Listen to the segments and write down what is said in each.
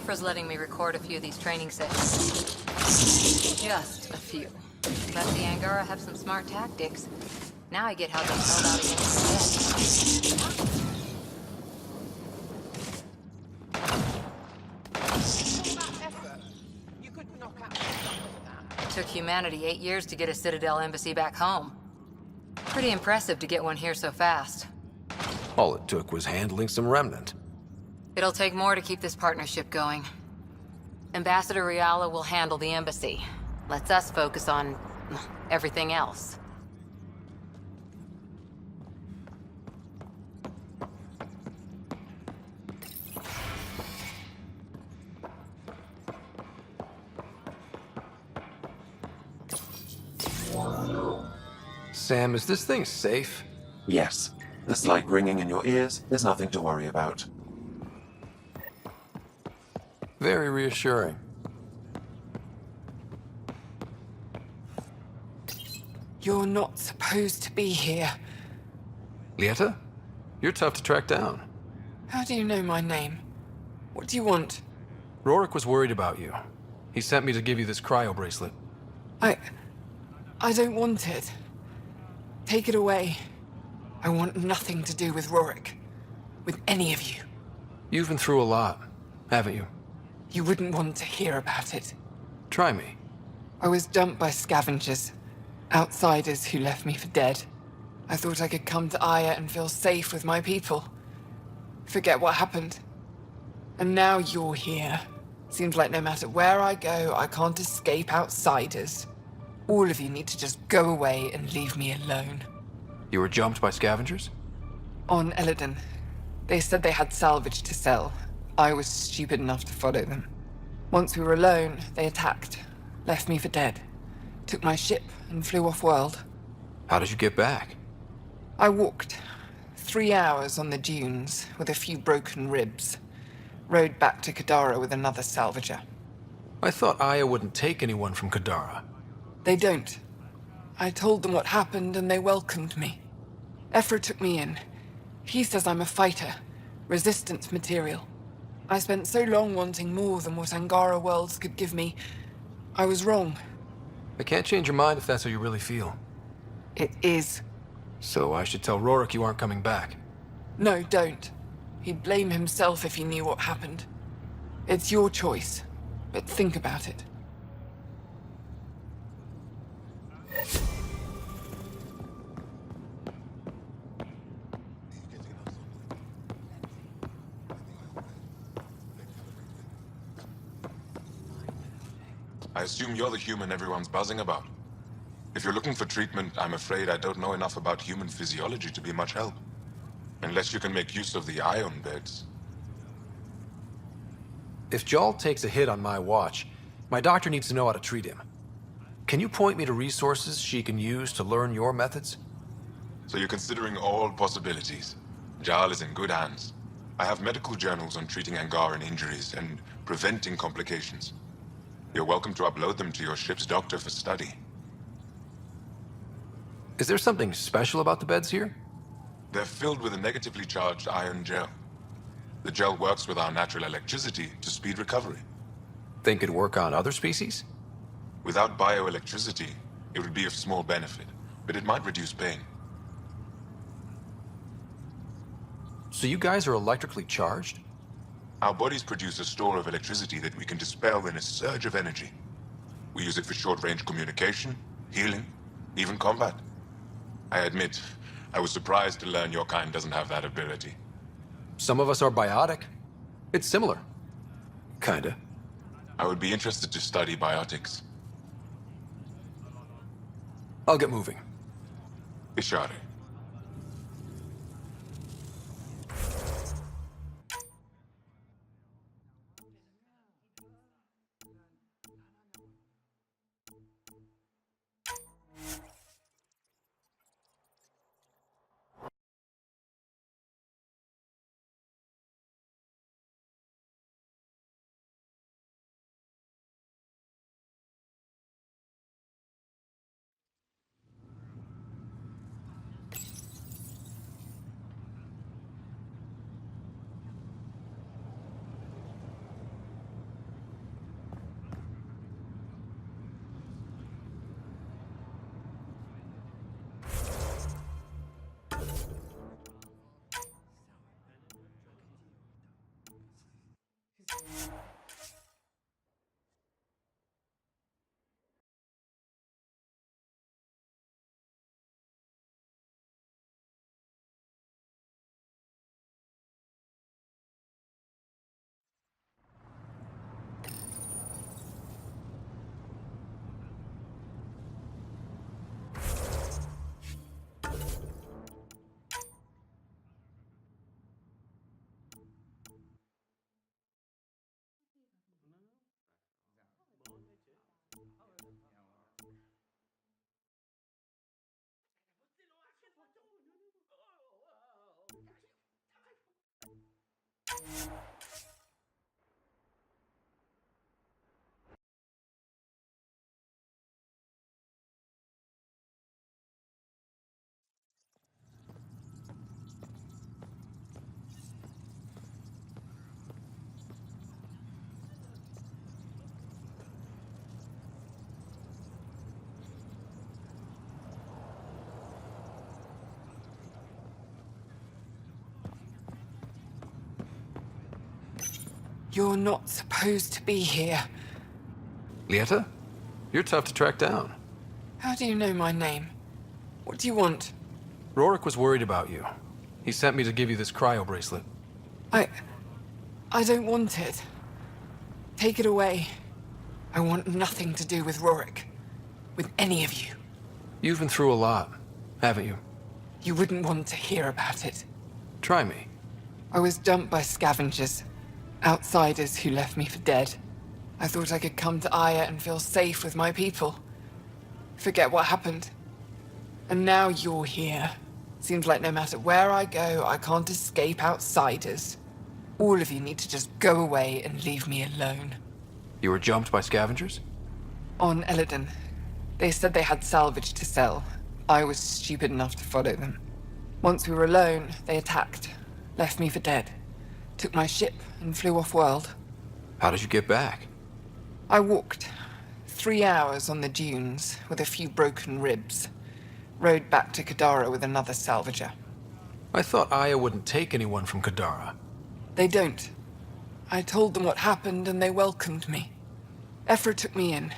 Afra's letting me record a few of these training sessions. Just a few. Let the Angara have some smart tactics. Now I get how they held out against the dead. Took humanity 8 years to get a Citadel embassy back home. Pretty impressive to get one here so fast. All it took was handling some remnant. It'll take more to keep this partnership going. Ambassador Riala will handle the embassy. Lets us focus on everything else. Sam, is this thing safe? Yes. The slight ringing in your ears, there's nothing to worry about. Very reassuring. You're not supposed to be here. Lieta? You're tough to track down. How do you know my name? What do you want? Rorik was worried about you. He sent me to give you this cryo bracelet. I don't want it. Take it away. I want nothing to do with Rorik. With any of you. You've been through a lot, haven't you? You wouldn't want to hear about it. Try me. I was dumped by scavengers. Outsiders who left me for dead. I thought I could come to Aya and feel safe with my people. Forget what happened. And now you're here. Seems like no matter where I go, I can't escape outsiders. All of you need to just go away and leave me alone. You were jumped by scavengers? On Eladon. They said they had salvage to sell. I was stupid enough to follow them. Once we were alone, they attacked. Left me for dead. Took my ship and flew off-world. How did you get back? I walked 3 hours on the dunes with a few broken ribs. Rode back to Kadara with another salvager. I thought Aya wouldn't take anyone from Kadara. They don't. I told them what happened and they welcomed me. Ephra took me in. He says I'm a fighter, resistance material. I spent so long wanting more than what Angara worlds could give me. I was wrong. I can't change your mind if that's how you really feel. It is. So I should tell Rorik you aren't coming back. No, don't. He'd blame himself if he knew what happened. It's your choice, but think about it. I assume you're the human everyone's buzzing about. If you're looking for treatment, I'm afraid I don't know enough about human physiology to be much help. Unless you can make use of the ion beds. If Jal takes a hit on my watch, my doctor needs to know how to treat him. Can you point me to resources she can use to learn your methods? So you're considering all possibilities. Jal is in good hands. I have medical journals on treating Angaran injuries and preventing complications. You're welcome to upload them to your ship's doctor for study. Is there something special about the beds here? They're filled with a negatively charged ion gel. The gel works with our natural electricity to speed recovery. Think it'd work on other species? Without bioelectricity, it would be of small benefit, but it might reduce pain. So you guys are electrically charged? Our bodies produce a store of electricity that we can dispel in a surge of energy. We use it for short-range communication, healing, even combat. I admit, I was surprised to learn your kind doesn't have that ability. Some of us are biotic. It's similar. Kinda. I would be interested to study biotics. I'll get moving. Ishari. You're not supposed to be here. Lieta? You're tough to track down. How do you know my name? What do you want? Rorik was worried about you. He sent me to give you this cryo bracelet. I don't want it. Take it away. I want nothing to do with Rorik. With any of you. You've been through a lot, haven't you? You wouldn't want to hear about it. Try me. I was dumped by scavengers. Outsiders who left me for dead. I thought I could come to Aya and feel safe with my people. Forget what happened. And now you're here. Seems like no matter where I go, I can't escape outsiders. All of you need to just go away and leave me alone. You were jumped by scavengers? On Eladon. They said they had salvage to sell. I was stupid enough to follow them. Once we were alone, they attacked. Left me for dead. Took my ship and flew off-world. How did you get back? I walked 3 hours on the dunes with a few broken ribs. Rode back to Kadara with another salvager. I thought Aya wouldn't take anyone from Kadara. They don't. I told them what happened and they welcomed me. Ephra took me in.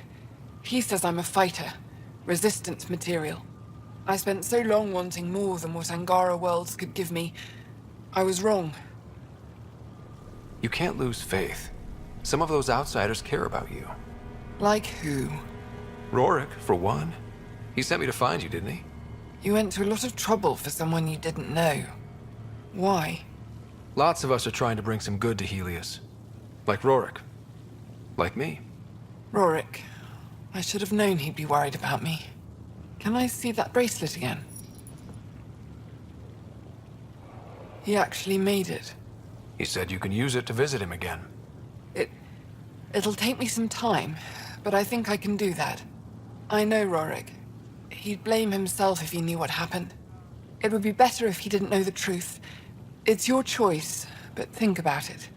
He says I'm a fighter, resistance material. I spent so long wanting more than what Angara worlds could give me. I was wrong. You can't lose faith. Some of those outsiders care about you. Like who? Rorik, for one. He sent me to find you, didn't he? You went to a lot of trouble for someone you didn't know. Why? Lots of us are trying to bring some good to Helios. Like Rorik. Like me. Rorik. I should have known he'd be worried about me. Can I see that bracelet again? He actually made it. He said you can use it to visit him again. It'll take me some time, but I think I can do that. I know Rorik. He'd blame himself if he knew what happened. It would be better if he didn't know the truth. It's your choice, but think about it.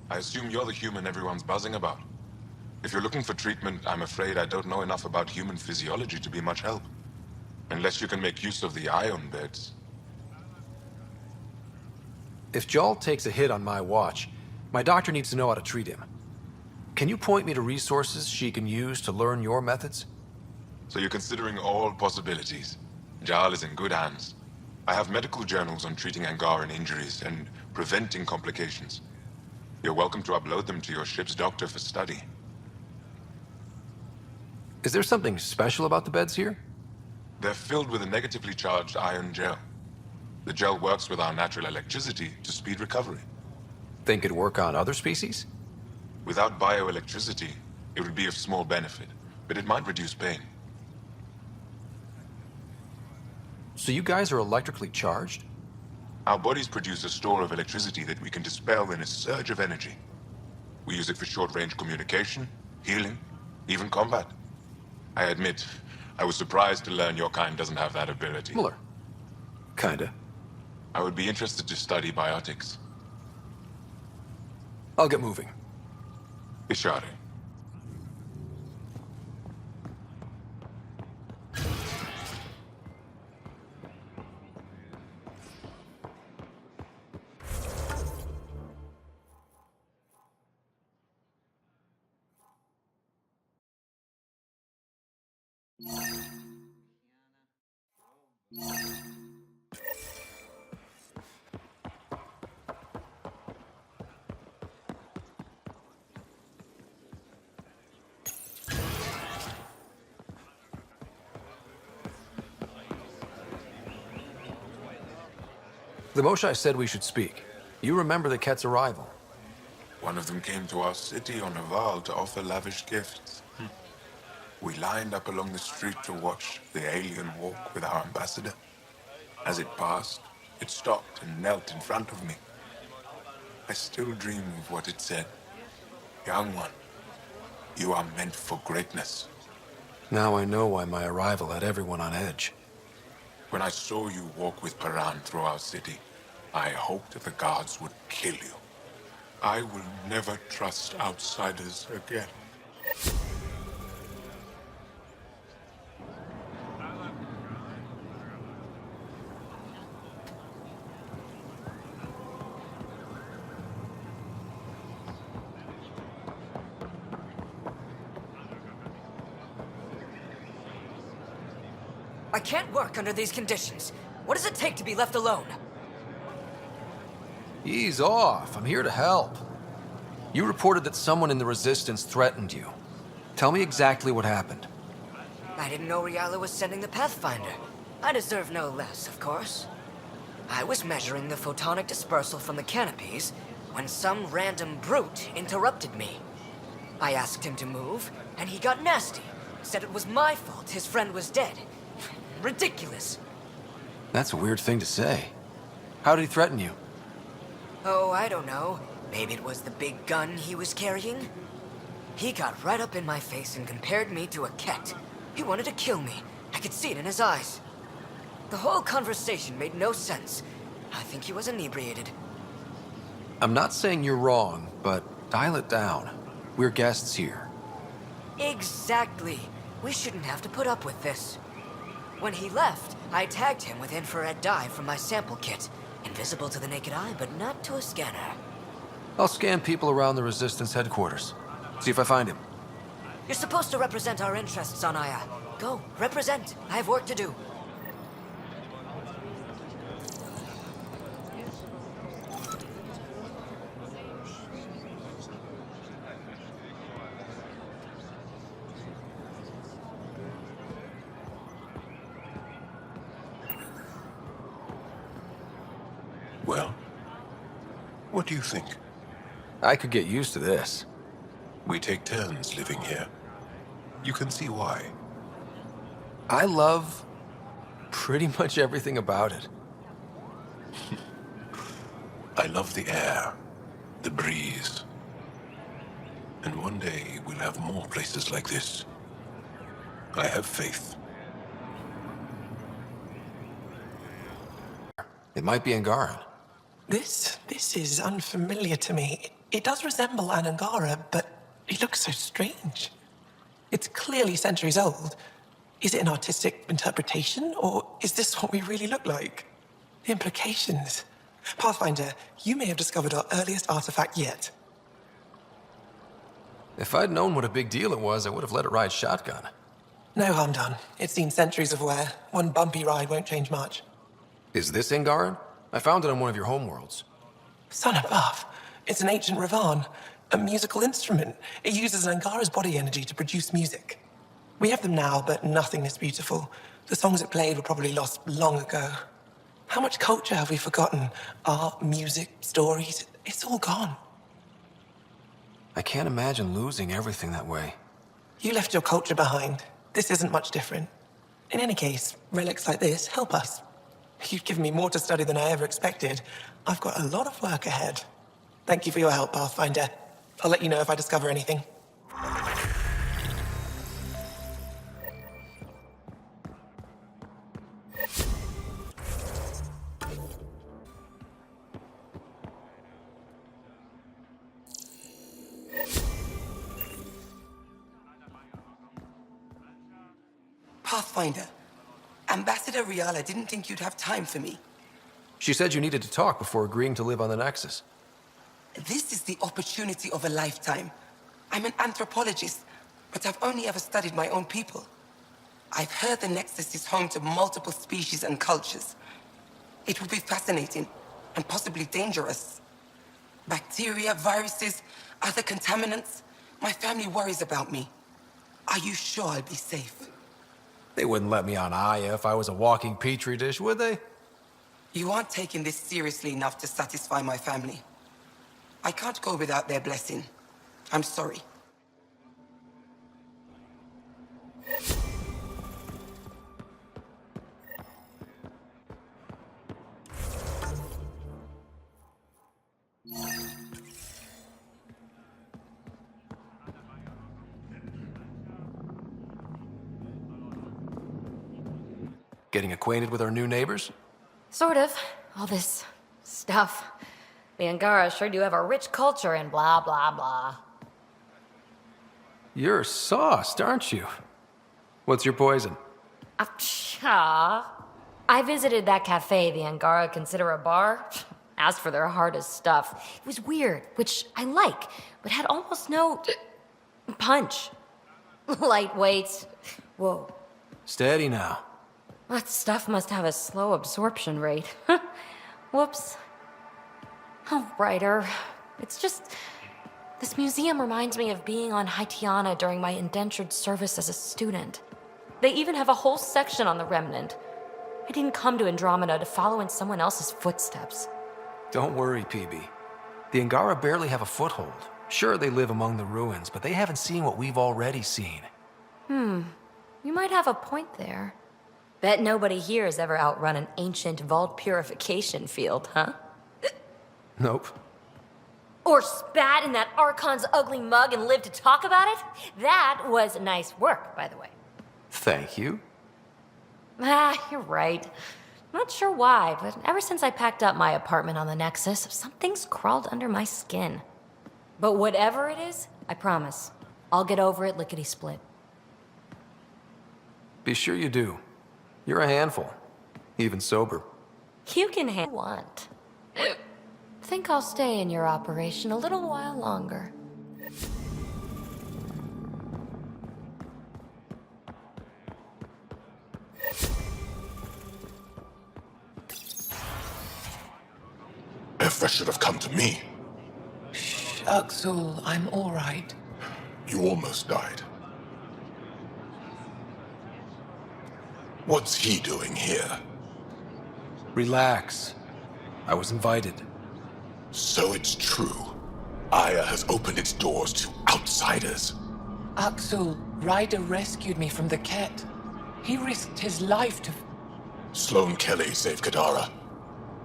I assume you're the human everyone's buzzing about. If you're looking for treatment, I'm afraid I don't know enough about human physiology to be much help. Unless you can make use of the ion beds. If Jal takes a hit on my watch, my doctor needs to know how to treat him. Can you point me to resources she can use to learn your methods? So you're considering all possibilities. Jal is in good hands. I have medical journals on treating Angaran injuries and preventing complications. You're welcome to upload them to your ship's doctor for study. Is there something special about the beds here? They're filled with a negatively charged iron gel. The gel works with our natural electricity to speed recovery. Think it'd work on other species? Without bioelectricity, it would be of small benefit, but it might reduce pain. So you guys are electrically charged? Our bodies produce a store of electricity that we can dispel in a surge of energy. We use it for short-range communication, healing, even combat. I admit, I was surprised to learn your kind doesn't have that ability. Similar. Kinda. I would be interested to study biotics. I'll get moving. Ishari. The Moshai said we should speak. You remember the Ket's arrival. One of them came to our city on a Val to offer lavish gifts. We lined up along the street to watch the alien walk with our ambassador. As it passed, it stopped and knelt in front of me. I still dream of what it said. Young one, you are meant for greatness. Now I know why my arrival had everyone on edge. When I saw you walk with Paran through our city, I hoped that the guards would kill you. I will never trust outsiders again. I can't work under these conditions. What does it take to be left alone? Ease off. I'm here to help. You reported that someone in the Resistance threatened you. Tell me exactly what happened. I didn't know Riala was sending the Pathfinder. I deserve no less, of course. I was measuring the photonic dispersal from the canopies when some random brute interrupted me. I asked him to move, and he got nasty. Said it was my fault his friend was dead. Ridiculous. That's a weird thing to say. How did he threaten you? Oh, I don't know. Maybe it was the big gun he was carrying? He got right up in my face and compared me to a cat. He wanted to kill me. I could see it in his eyes. The whole conversation made no sense. I think he was inebriated. I'm not saying you're wrong, but dial it down. We're guests here. Exactly. We shouldn't have to put up with this. When he left, I tagged him with infrared dye from my sample kit. Invisible to the naked eye, but not to a scanner. I'll scan people around the Resistance headquarters. See if I find him. You're supposed to represent our interests on Aya. Go, represent. I have work to do. Well, what do you think? I could get used to this. We take turns living here. You can see why. I love pretty much everything about it. I love the air, the breeze. And one day we'll have more places like this. I have faith. It might be Angaran. This is unfamiliar to me. It does resemble an Angara, but it looks so strange. It's clearly centuries old. Is it an artistic interpretation, or is this what we really look like? The implications. Pathfinder, you may have discovered our earliest artifact yet. If I'd known what a big deal it was, I would have let it ride shotgun. No harm done. It's seen centuries of wear. One bumpy ride won't change much. Is this Angaran? I found it on one of your homeworlds. Sun above. It's an ancient Ravan, a musical instrument. It uses Angara's body energy to produce music. We have them now, but nothing this beautiful. The songs it played were probably lost long ago. How much culture have we forgotten? Art, music, stories, it's all gone. I can't imagine losing everything that way. You left your culture behind. This isn't much different. In any case, relics like this help us. You've given me more to study than I ever expected. I've got a lot of work ahead. Thank you for your help, Pathfinder. I'll let you know if I discover anything. Pathfinder, Ambassador Riala didn't think you'd have time for me. She said you needed to talk before agreeing to live on the Nexus. This is the opportunity of a lifetime. I'm an anthropologist, but I've only ever studied my own people. I've heard the Nexus is home to multiple species and cultures. It will be fascinating and possibly dangerous. Bacteria, viruses, other contaminants. My family worries about me. Are you sure I'll be safe? They wouldn't let me on Aya if I was a walking petri dish, would they? You aren't taking this seriously enough to satisfy my family. I can't go without their blessing. I'm sorry. Getting acquainted with our new neighbors? Sort of. All this stuff. The Angara sure do have a rich culture and blah, blah, blah. You're sauced, aren't you? What's your poison? I visited that cafe the Angara consider a bar. Asked for their hardest stuff. It was weird, which I like, but had almost no punch. Lightweight. Whoa. Steady now. That stuff must have a slow absorption rate. Whoops. Oh, writer. It's just... This museum reminds me of being on Haitiana during my indentured service as a student. They even have a whole section on the Remnant. I didn't come to Andromeda to follow in someone else's footsteps. Don't worry, PB. The Angara barely have a foothold. Sure, they live among the ruins, but they haven't seen what we've already seen. You might have a point there. Bet nobody here has ever outrun an ancient vault purification field, huh? Nope. Or spat in that Archon's ugly mug and lived to talk about it? That was nice work, by the way. Thank you. You're right. Not sure why, but ever since I packed up my apartment on the Nexus, something's crawled under my skin. But whatever it is, I promise, I'll get over it lickety-split. Be sure you do. You're a handful. Even sober. You can want. Think I'll stay in your operation a little while longer. Efra should have come to me. Axel, I'm all right. You almost died. What's he doing here? Relax. I was invited. So it's true. Aya has opened its doors to outsiders. Axel, Ryder rescued me from the Ket. He risked his life to... Sloane Kelly saved Kadara.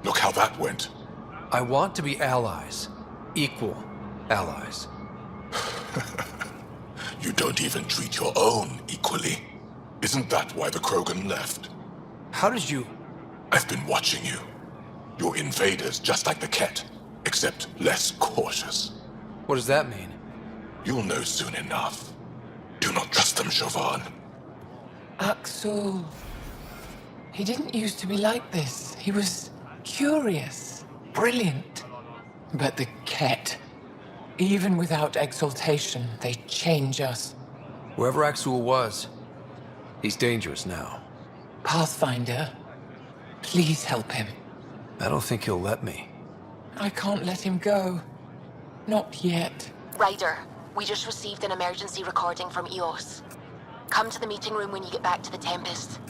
Look how that went. I want to be allies. Equal allies. You don't even treat your own equally. Isn't that why the Krogan left? How did you... I've been watching you. You're invaders just like the Ket, except less cautious. What does that mean? You'll know soon enough. Do not trust them, Chauvin. Axel... He didn't used to be like this. He was curious, brilliant. But the Ket, even without exaltation, they change us. Whoever Axul was, he's dangerous now. Pathfinder, please help him. I don't think he'll let me. I can't let him go. Not yet. Ryder, we just received an emergency recording from EOS. Come to the meeting room when you get back to the Tempest.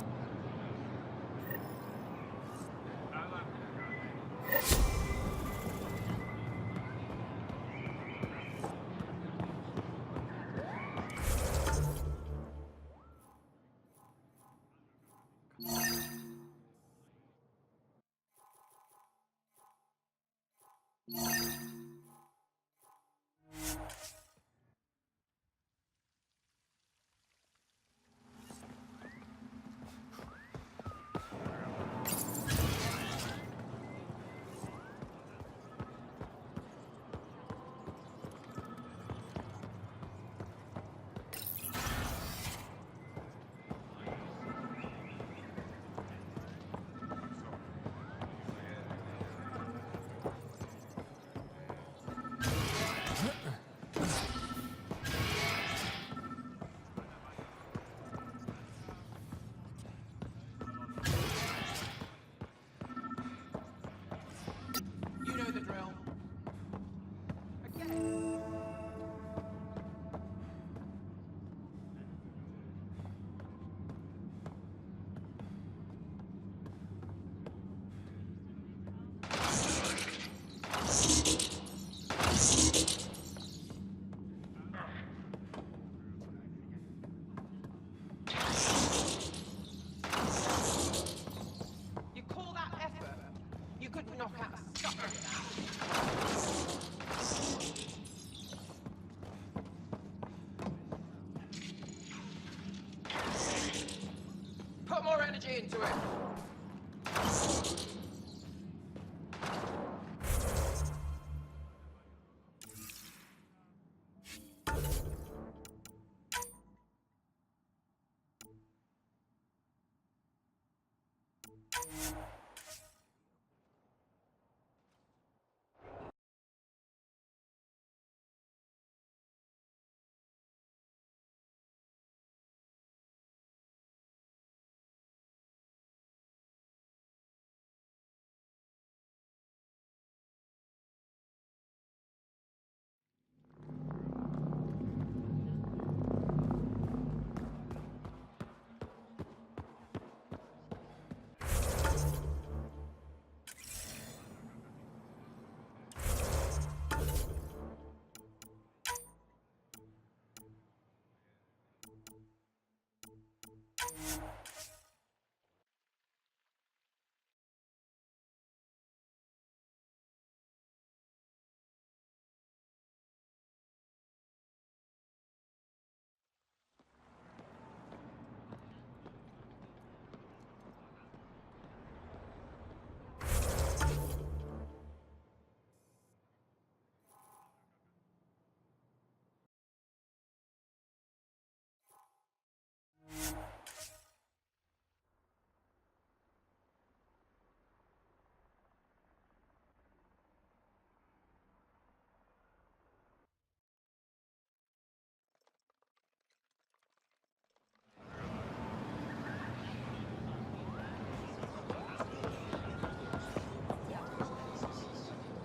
Put more energy into it.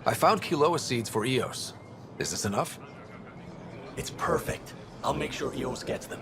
I found Kiloa seeds for Eos. Is this enough? It's perfect. I'll make sure Eos gets them.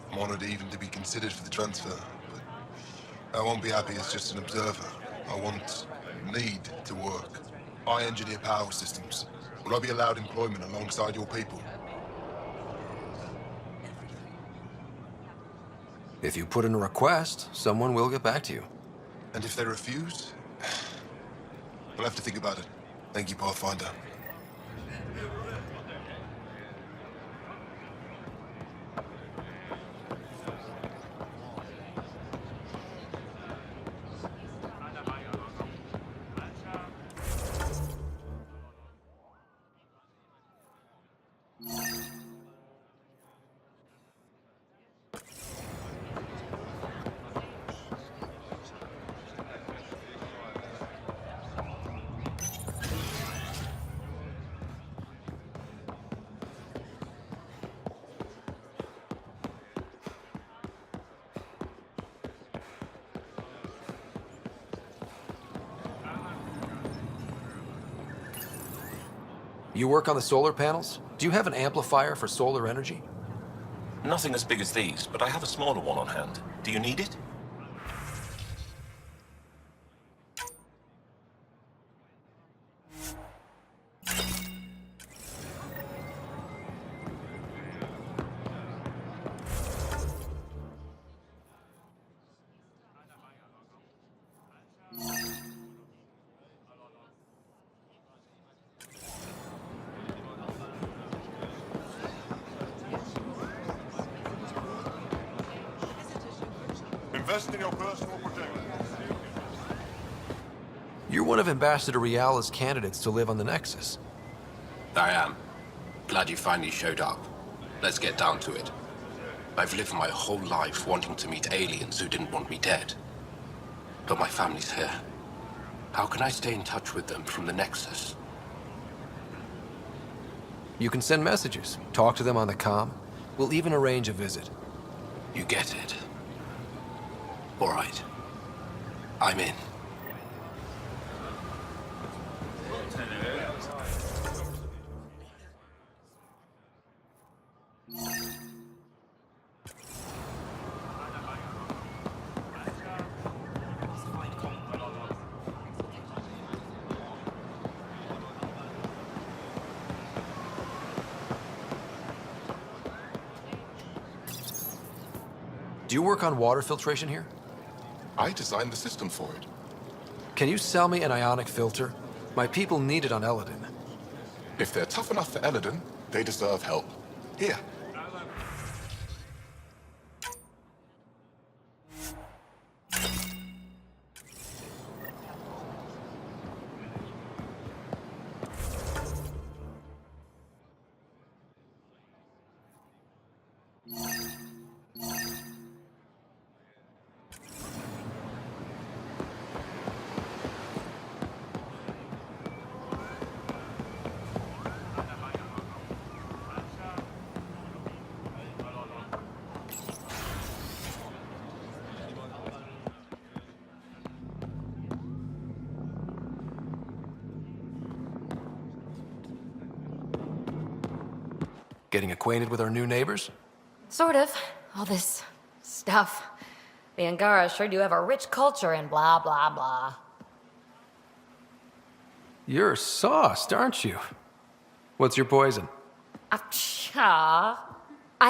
I'm honored even to be considered for the transfer, but I won't be happy as just an observer. I need to work. I engineer power systems. Will I be allowed employment alongside your people? If you put in a request, someone will get back to you. And if they refuse? We'll have to think about it. Thank you, Pathfinder. You work on the solar panels? Do you have an amplifier for solar energy? Nothing as big as these, but I have a smaller one on hand. Do you need it? Invest in your personal protection. You're one of Ambassador Riala's candidates to live on the Nexus. I am. Glad you finally showed up. Let's get down to it. I've lived my whole life wanting to meet aliens who didn't want me dead. But my family's here. How can I stay in touch with them from the Nexus? You can send messages, talk to them on the comm. We'll even arrange a visit. You get it. All right. I'm in. Do you work on water filtration here? I designed the system for it. Can you sell me an ionic filter? My people need it on Eladin. If they're tough enough for Eladin, they deserve help. Here. Getting acquainted with our new neighbors? Sort of. All this stuff. The Angara sure do have a rich culture and blah, blah, blah. You're sauced, aren't you? What's your poison? I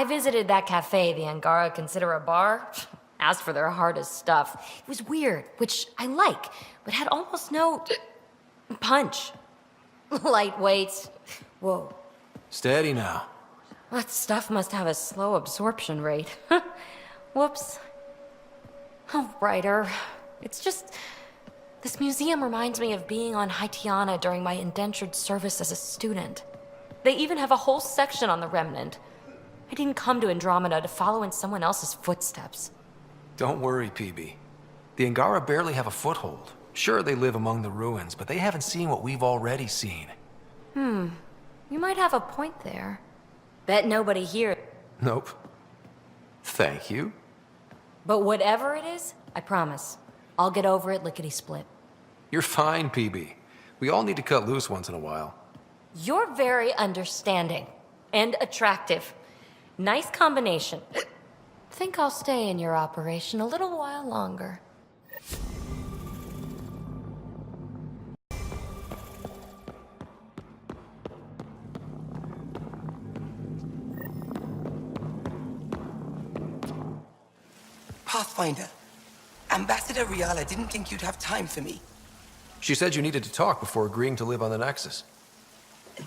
visited that cafe the Angara consider a bar. Asked for their hardest stuff. It was weird, which I like, but had almost no punch. Lightweight. Whoa. Steady now. That stuff must have a slow absorption rate. Whoops. Oh, writer. It's just... This museum reminds me of being on Haitiana during my indentured service as a student. They even have a whole section on the Remnant. I didn't come to Andromeda to follow in someone else's footsteps. Don't worry, PB. The Angara barely have a foothold. Sure, they live among the ruins, but they haven't seen what we've already seen. You might have a point there. Bet nobody here. Nope. Thank you. But whatever it is, I promise, I'll get over it lickety-split. You're fine, PB. We all need to cut loose once in a while. You're very understanding and attractive. Nice combination. Think I'll stay in your operation a little while longer. Pathfinder, Ambassador Riala didn't think you'd have time for me. She said you needed to talk before agreeing to live on the Nexus.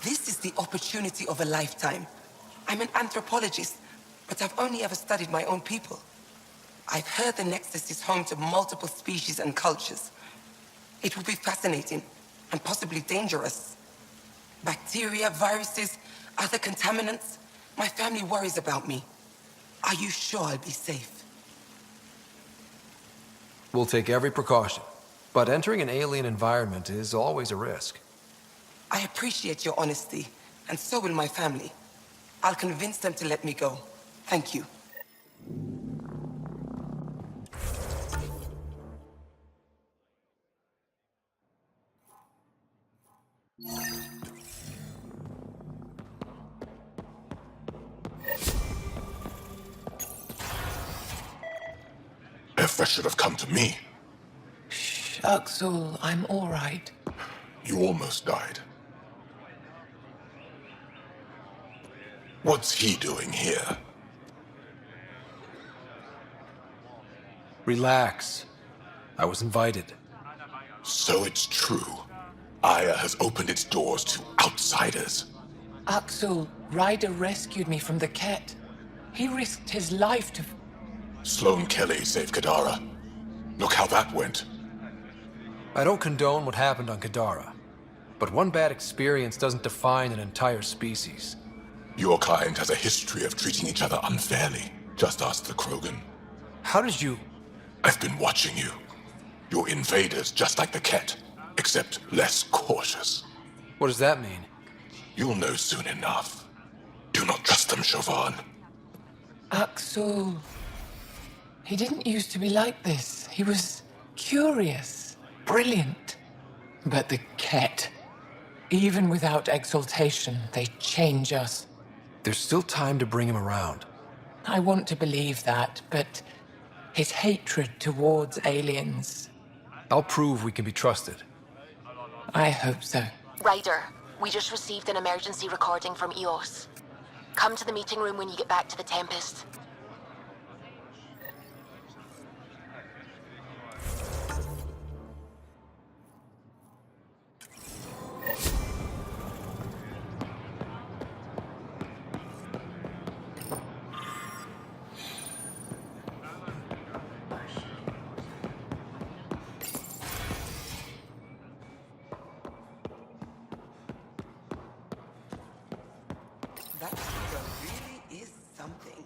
This is the opportunity of a lifetime. I'm an anthropologist, but I've only ever studied my own people. I've heard the Nexus is home to multiple species and cultures. It will be fascinating and possibly dangerous. Bacteria, viruses, other contaminants. My family worries about me. Are you sure I'll be safe? We'll take every precaution, but entering an alien environment is always a risk. I appreciate your honesty, and so will my family. I'll convince them to let me go. Thank you. Effa should have come to me. Axel, I'm all right. You almost died. What's he doing here? Relax. I was invited. So it's true. Aya has opened its doors to outsiders. Axel, Ryder rescued me from the Ket. He risked his life to... Sloane Kelly saved Kadara. Look how that went. I don't condone what happened on Kadara, but one bad experience doesn't define an entire species. Your kind has a history of treating each other unfairly. Just ask the Krogan. How did you... I've been watching you. You're invaders just like the Ket, except less cautious. What does that mean? You'll know soon enough. Do not trust them, Chauvin. Axel... He didn't used to be like this. He was curious, brilliant. But the Ket, even without exaltation, they change us. There's still time to bring him around. I want to believe that, but his hatred towards aliens... I'll prove we can be trusted. I hope so. Ryder, we just received an emergency recording from EOS. Come to the meeting room when you get back to the Tempest. That girl really is something.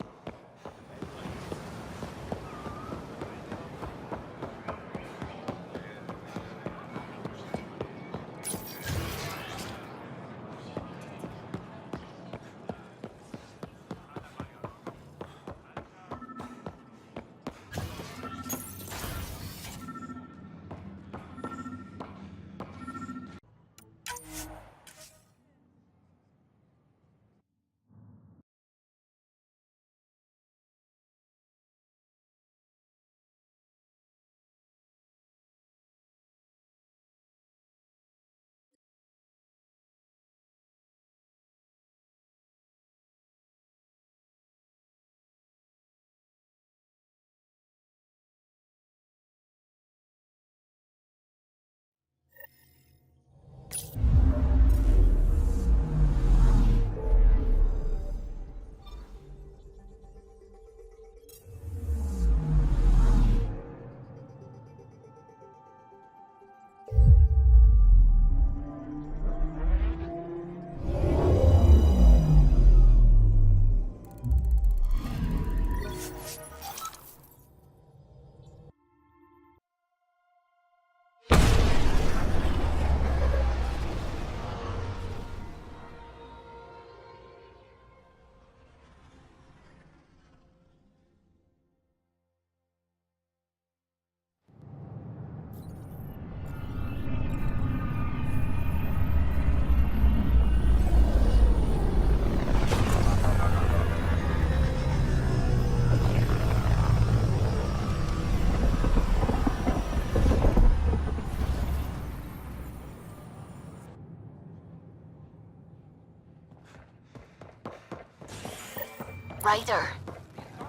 Ryder,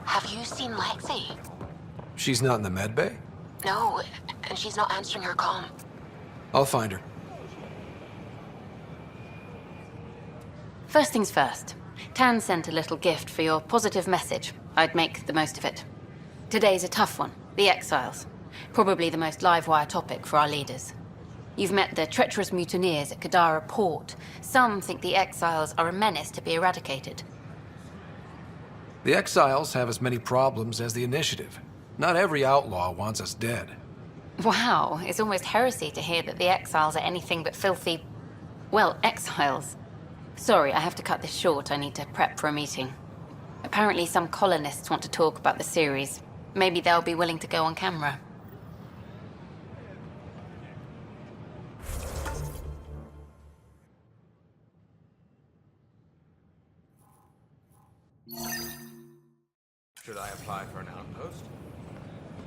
have you seen Lexi? She's not in the med bay? No, and she's not answering her comm. I'll find her. First things first. Tan sent a little gift for your positive message. I'd make the most of it. Today's a tough one. The Exiles. Probably the most live-wire topic for our leaders. You've met the treacherous mutineers at Kadara Port. Some think the Exiles are a menace to be eradicated. The Exiles have as many problems as the Initiative. Not every outlaw wants us dead. Wow, it's almost heresy to hear that the Exiles are anything but filthy... well, exiles. Sorry, I have to cut this short. I need to prep for a meeting. Apparently some colonists want to talk about the series. Maybe they'll be willing to go on camera. Should I apply for an outpost?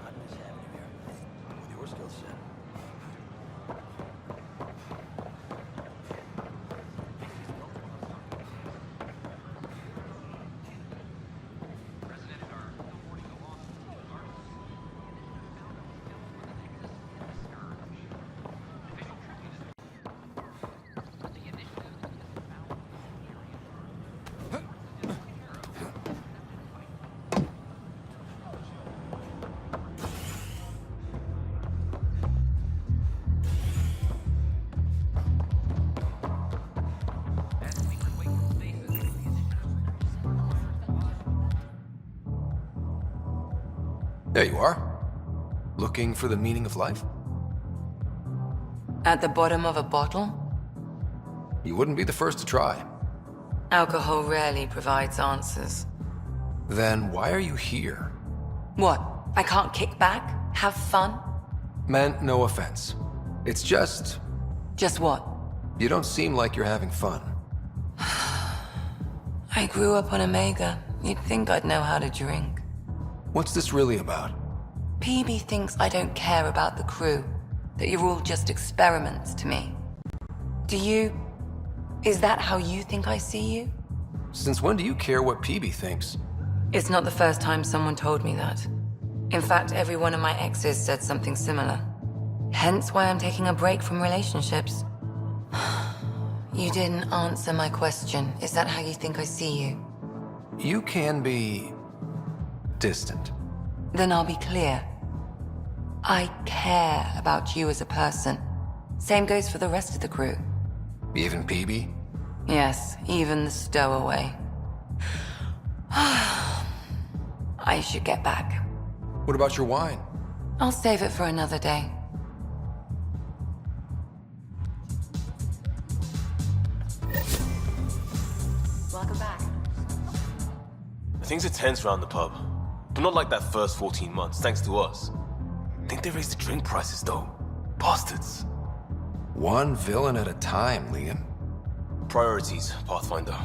Not in this avenue here. With your skill set. There you are. Looking for the meaning of life? At the bottom of a bottle? You wouldn't be the first to try. Alcohol rarely provides answers. Then why are you here? What? I can't kick back? Have fun? Meant no offense. It's just... Just what? You don't seem like you're having fun. I grew up on Omega. You'd think I'd know how to drink. What's this really about? PB thinks I don't care about the crew. That you're all just experiments to me. Do you... Is that how you think I see you? Since when do you care what PB thinks? It's not the first time someone told me that. In fact, every one of my exes said something similar. Hence why I'm taking a break from relationships. You didn't answer my question. Is that how you think I see you? You can be... distant. Then I'll be clear. I care about you as a person. Same goes for the rest of the crew. Even PB? Yes, even the stowaway. I should get back. What about your wine? I'll save it for another day. Welcome back. Things are tense around the pub. But not like that first 14 months, thanks to us. Think they raised the drink prices, though. Bastards. One villain at a time, Liam. Priorities, Pathfinder.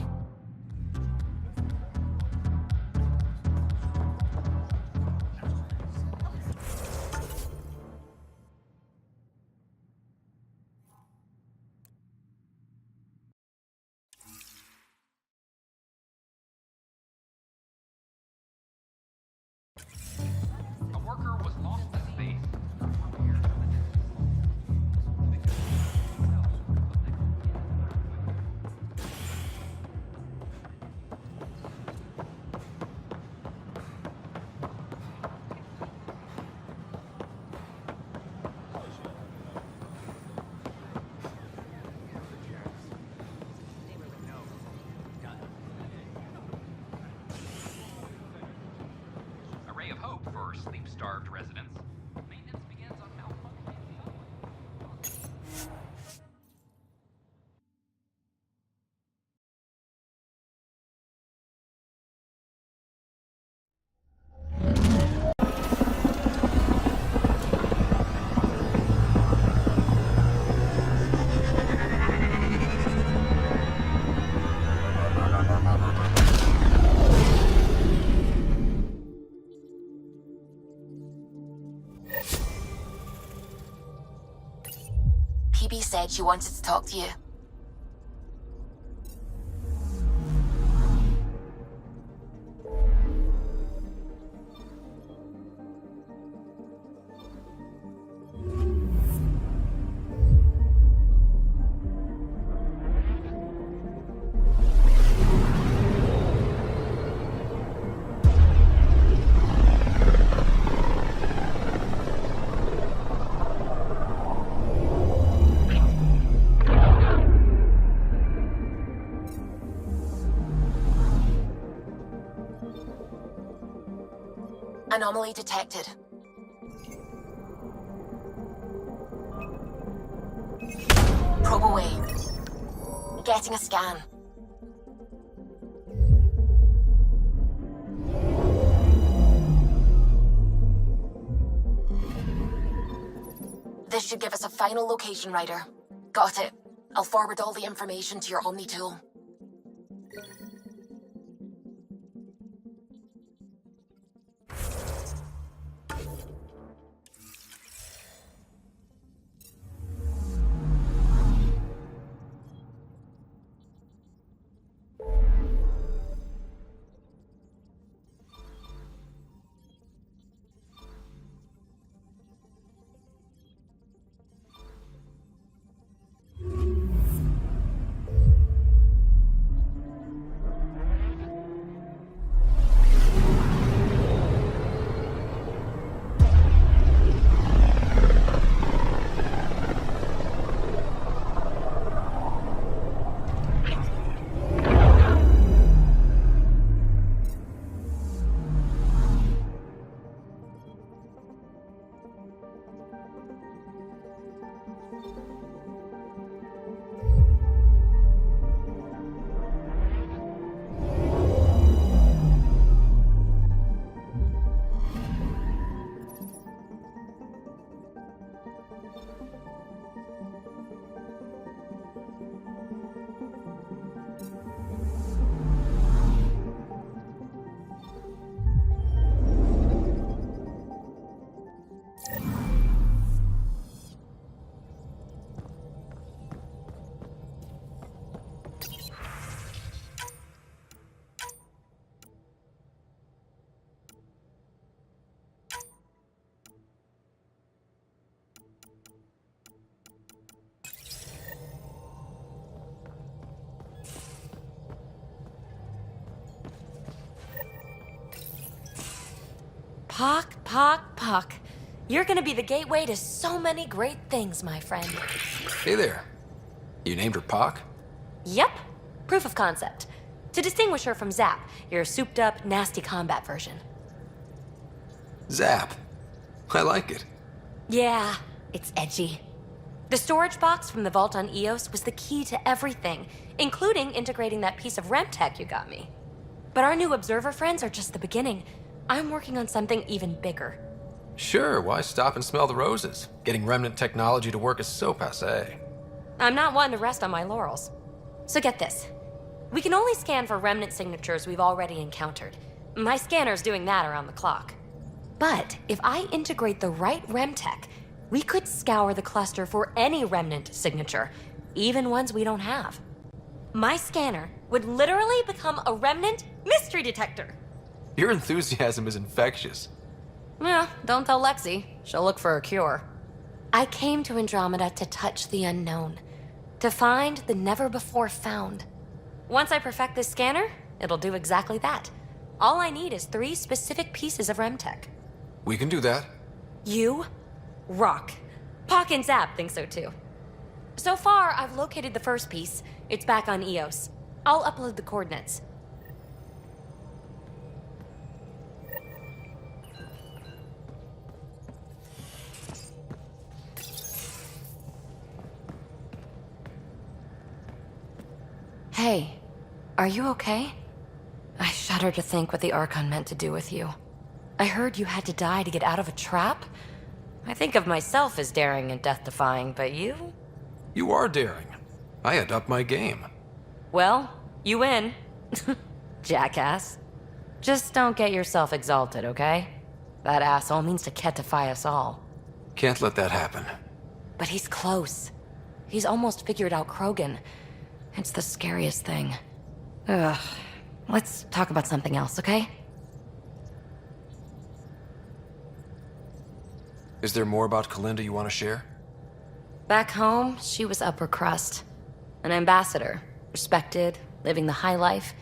Sleep-starved residents. Maintenance begins on Malfunction. PB said she wanted to talk to you. Anomaly detected. Probe away. Getting a scan. This should give us a final location, Ryder. Got it. I'll forward all the information to your Omni tool. Pock. You're gonna be the gateway to so many great things, my friend. Hey there. You named her Pock? Yep. Proof of concept. To distinguish her from Zap, your souped-up, nasty combat version. Zap. I like it. Yeah, it's edgy. The storage box from the vault on Eos was the key to everything, including integrating that piece of REM tech you got me. But our new observer friends are just the beginning. I'm working on something even bigger. Sure, why stop and smell the roses? Getting remnant technology to work is so passé. I'm not one to rest on my laurels. So get this. We can only scan for remnant signatures we've already encountered. My scanner's doing that around the clock. But if I integrate the right REM tech, we could scour the cluster for any remnant signature, even ones we don't have. My scanner would literally become a remnant mystery detector. Your enthusiasm is infectious. Yeah, don't tell Lexi. She'll look for a cure. I came to Andromeda to touch the unknown, to find the never-before-found. Once I perfect this scanner, it'll do exactly that. All I need is 3 specific pieces of REM tech. We can do that. You rock. Pock and Zap think so too. So far, I've located the first piece. It's back on Eos. I'll upload the coordinates. Hey, are you okay? I shudder to think what the Archon meant to do with you. I heard you had to die to get out of a trap. I think of myself as daring and death-defying, but you? You are daring. I had upped my game. Well, you win. Jackass. Just don't get yourself exalted, okay? That asshole means to ketify us all. Can't let that happen. But he's close. He's almost figured out Krogan. It's the scariest thing. Ugh. Let's talk about something else, okay? Is there more about Kalinda you want to share? Back home, she was upper crust. An ambassador. Respected, living the high life,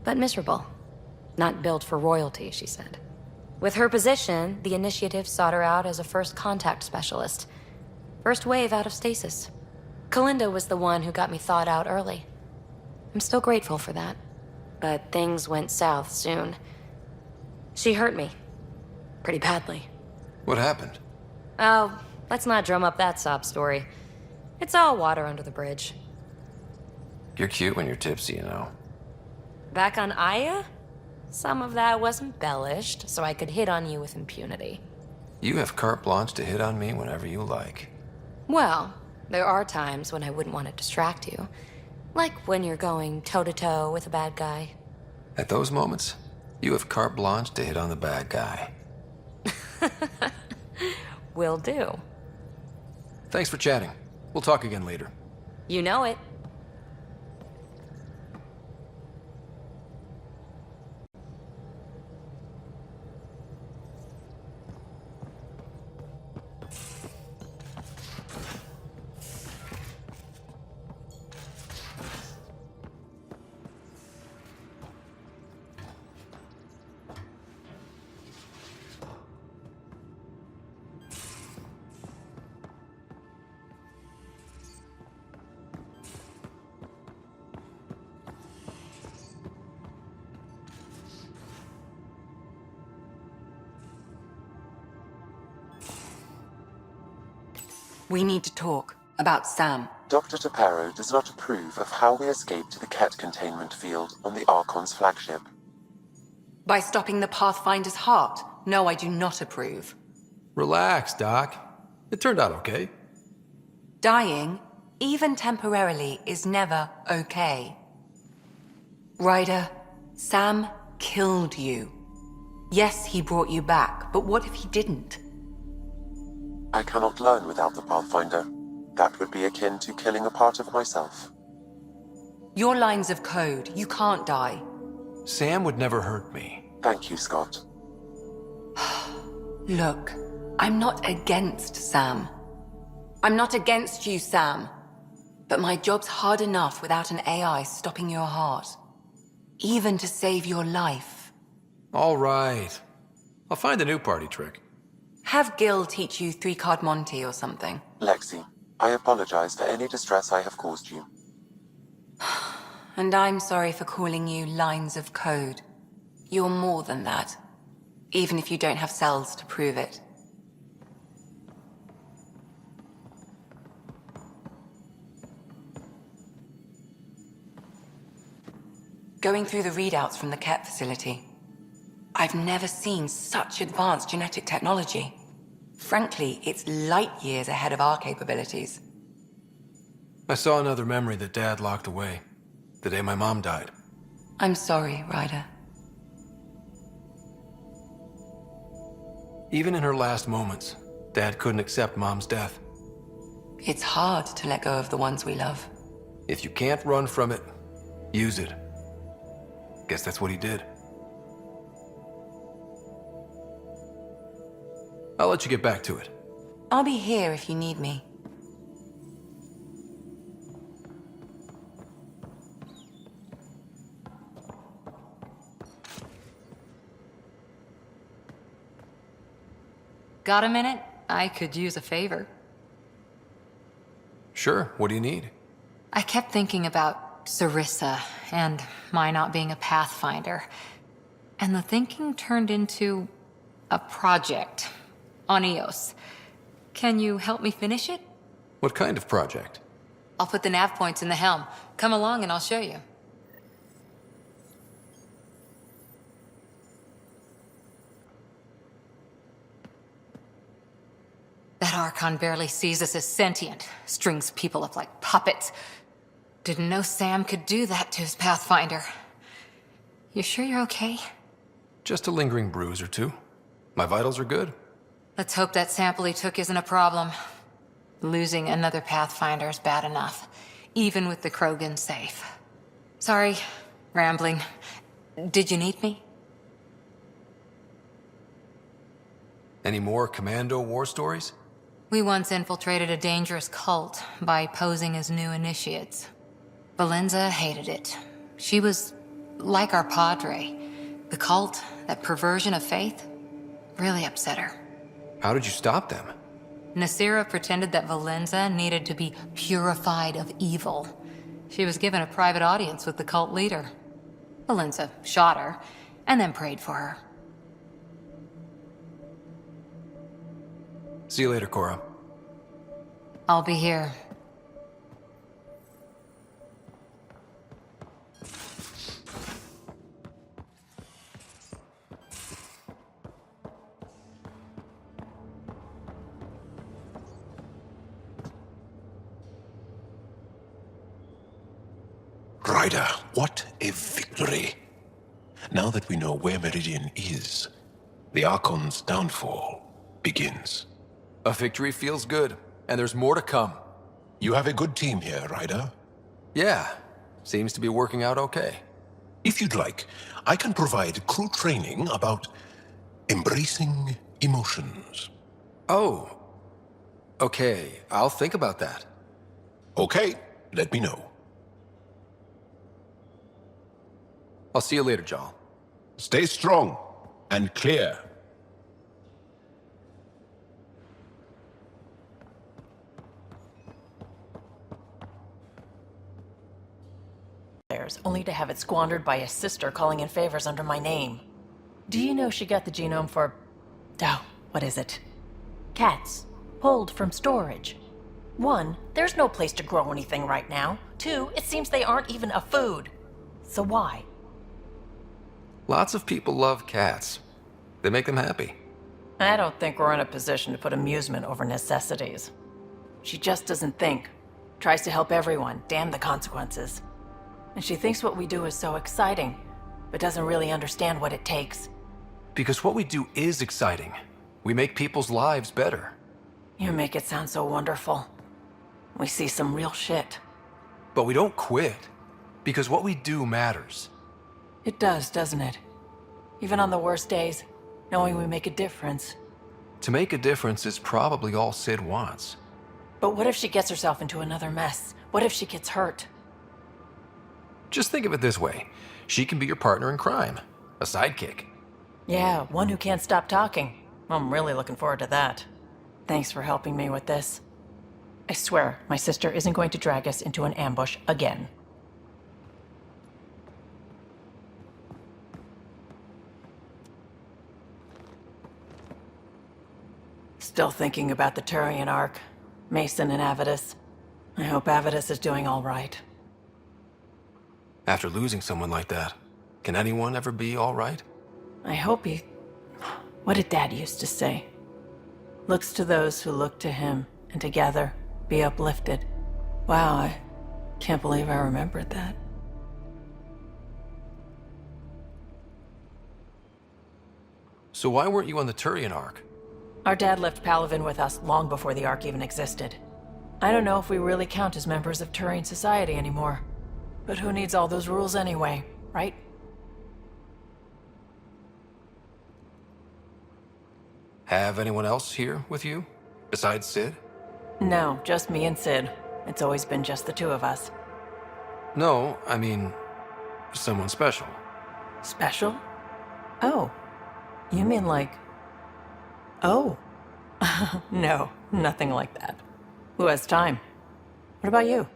but miserable. Not built for royalty, she said. With her position, the initiative sought her out as a first contact specialist. First wave out of stasis. Kalinda was the one who got me thawed out early. I'm still grateful for that. But things went south soon. She hurt me. Pretty badly. What happened? Oh, let's not drum up that sob story. It's all water under the bridge. You're cute when you're tipsy, you know. Back on Aya? Some of that was embellished, so I could hit on you with impunity. You have carte blanche to hit on me whenever you like. Well, there are times when I wouldn't want to distract you. Like when you're going toe-to-toe with a bad guy. At those moments, you have carte blanche to hit on the bad guy. Will do. Thanks for chatting. We'll talk again later. You know it. We need to talk about Sam. Dr. Taparo does not approve of how we escaped the Ket containment field on the Archon's flagship. By stopping the Pathfinder's heart? No, I do not approve. Relax, Doc. It turned out okay. Dying, even temporarily, is never okay. Ryder, Sam killed you. Yes, he brought you back, but what if he didn't? I cannot learn without the Pathfinder. That would be akin to killing a part of myself. Your lines of code, you can't die. Sam would never hurt me. Thank you, Scott. Look, I'm not against Sam. I'm not against you, Sam. But my job's hard enough without an AI stopping your heart. Even to save your life. All right. I'll find a new party trick. Have Gil teach you 3-card Monty or something. Lexi, I apologize for any distress I have caused you. And I'm sorry for calling you lines of code. You're more than that. Even if you don't have cells to prove it. Going through the readouts from the Ket facility. I've never seen such advanced genetic technology. Frankly, it's light years ahead of our capabilities. I saw another memory that Dad locked away. The day my mom died. I'm sorry, Ryder. Even in her last moments, Dad couldn't accept Mom's death. It's hard to let go of the ones we love. If you can't run from it, use it. Guess that's what he did. I'll let you get back to it. I'll be here if you need me. Got a minute? I could use a favor. Sure, what do you need? I kept thinking about Sarissa and my not being a Pathfinder. And the thinking turned into a project on Eos. Can you help me finish it? What kind of project? I'll put the nav points in the helm. Come along and I'll show you. That Archon barely sees us as sentient, strings people up like puppets. Didn't know Sam could do that to his Pathfinder. You sure you're okay? Just a lingering bruise or two. My vitals are good. Let's hope that sample he took isn't a problem. Losing another Pathfinder is bad enough, even with the Krogan safe. Sorry, rambling. Did you need me? Any more Commando war stories? We once infiltrated a dangerous cult by posing as new initiates. Valenza hated it. She was like our padre. The cult, that perversion of faith, really upset her. How did you stop them? Nasira pretended that Valenza needed to be purified of evil. She was given a private audience with the cult leader. Valenza shot her, and then prayed for her. See you later, Cora. I'll be here. Ryder, what a victory. Now that we know where Meridian is, the Archon's downfall begins. A victory feels good, and there's more to come. You have a good team here, Ryder. Yeah, seems to be working out okay. If you'd like, I can provide crew training about embracing emotions. Oh. Okay, I'll think about that. Okay, let me know. I'll see you later, Jal. Stay strong and clear. Only to have it squandered by a sister calling in favors under my name. Do you know she got the genome for... oh, what is it? Cats. Pulled from storage. 1, there's no place to grow anything right now. 2, it seems they aren't even a food. So why? Lots of people love cats. They make them happy. I don't think we're in a position to put amusement over necessities. She just doesn't think. Tries to help everyone, damn the consequences. And she thinks what we do is so exciting, but doesn't really understand what it takes. Because what we do is exciting. We make people's lives better. You make it sound so wonderful. We see some real shit. But we don't quit. Because what we do matters. It does, doesn't it? Even on the worst days, knowing we make a difference. To make a difference is probably all Sid wants. But what if she gets herself into another mess? What if she gets hurt? Just think of it this way. She can be your partner in crime. A sidekick. Yeah, one who can't stop talking. I'm really looking forward to that. Thanks for helping me with this. I swear, my sister isn't going to drag us into an ambush again. Still thinking about the Turian Ark. Mason and Avidus. I hope Avidus is doing all right. After losing someone like that, can anyone ever be all right? I hope he... What did Dad used to say? Looks to those who look to him, and together be uplifted. Wow, I can't believe I remembered that. So why weren't you on the Turian Ark? Our dad left Palaven with us long before the Ark even existed. I don't know if we really count as members of Turian society anymore. But who needs all those rules anyway, right? Have anyone else here with you? Besides Sid? No, just me and Sid. It's always been just the two of us. No, I mean... someone special. Special? Oh. You mean like... Oh. No, nothing like that. Who has time? What about you?